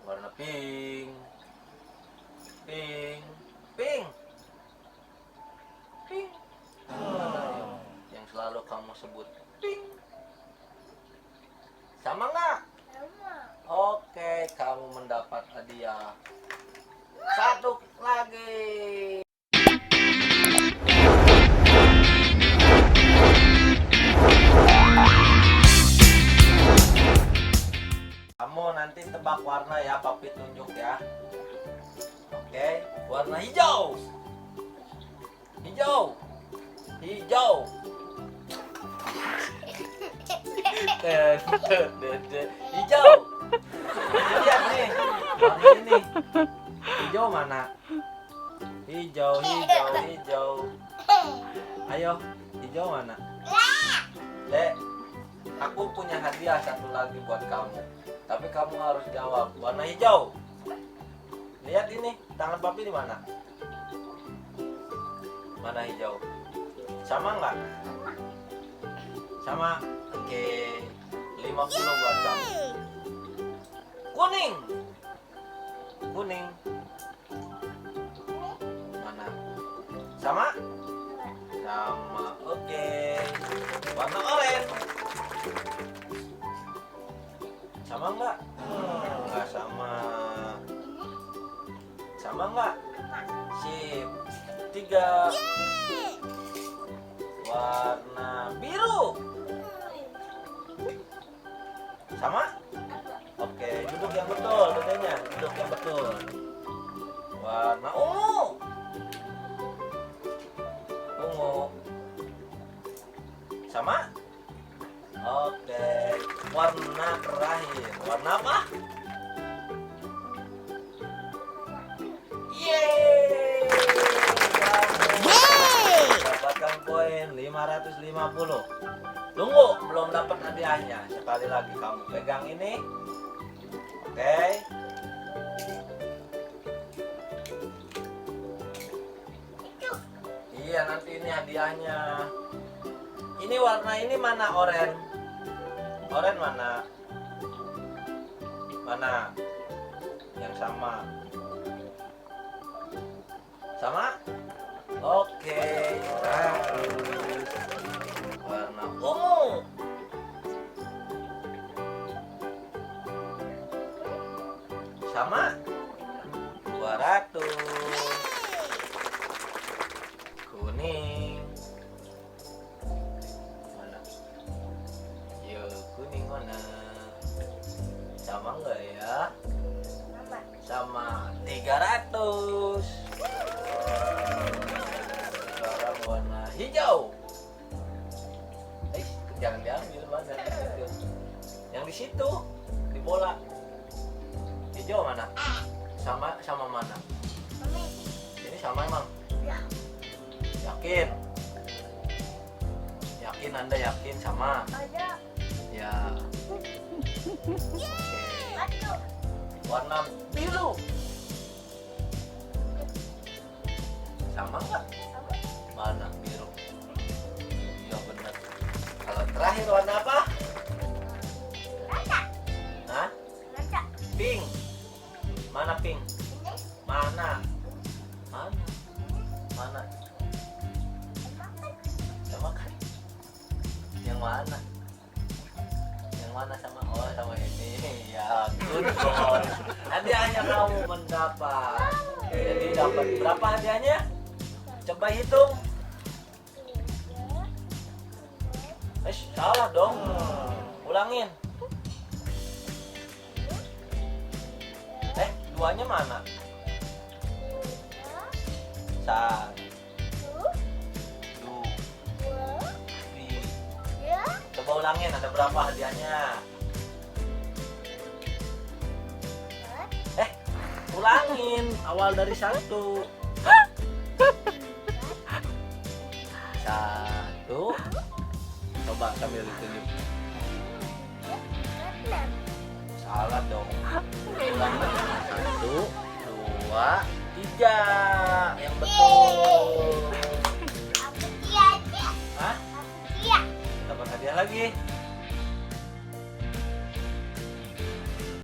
Warna pink. Pink. Pink. Pink. Yang selalu kamu sebut pink. Sama nggak? Sama. Oke, kamu mendapat hadiah. Satu lagi. Kamu nanti tebak warna ya, Papi tunjuk ya. Oke, warna hijau. Hijau. Hijau. Hijau. Lihat nih. Warna ini. Hijau mana? Hijau, hijau, hijau. Ayo, hijau mana? Dek, aku punya hadiah satu lagi buat kamu. Tapi kamu harus jawab. Warna hijau. Lihat ini, tangan Papi di mana? Mana hijau? Sama nggak? Sama. Oke. 50 buat kamu. Kuning. Kuning. Mana? Sama? Sama. Oke. Warna oranye. Sama nggak? Nggak sama. Sama nggak? Sip. 3. Warna biru. Sama? Oke, duduk yang betul, bedanya. Duduk yang betul. Warna ungu. Ungu. Sama? Oke. Warna terakhir. Warna apa? Yeay! Dapatkan poin 550. Tunggu, belum dapat hadiahnya. Sekali lagi kamu pegang ini. Oke. Iya, nanti ini hadiahnya. Ini warna ini mana? Oranye. Oranye mana? Mana? Yang sama. Sama? Oke. Warna ungu. Sama? 200. Kuning. Mana? Yo, kuning mana? Sama nggak ya? Sama. 300. Sekarang warna hijau. Jangan diambil, mana di situ? Yang di situ, di bola. Hijau mana? Sama mana? Ini sama emang? Yakin? Yakin, Anda yakin sama? Ada. Ya. Oke. Warna biru. Sama nggak? Mana biru? Iya benar. Kalau terakhir warna apa? Hah? Pink. Mana pink? Mana? Mana? Mana? Sama kan? Yang mana? Yang mana sama? Oh, sama ini. Ya, good boy. Hadiahnya kamu mendapat. Jadi dapat berapa hadiahnya? Coba hitung. Salah dong. Ulangin. Duanya mana? Satu, dua, tiga. Coba ulangin, ada berapa hadiahnya? Ulangin, awal dari 1. 1. Coba sambil ditunjuk. Salah dong. Ulang lagi. 1, 2, 3. Yang betul. Hah? Dapat hadiah lagi.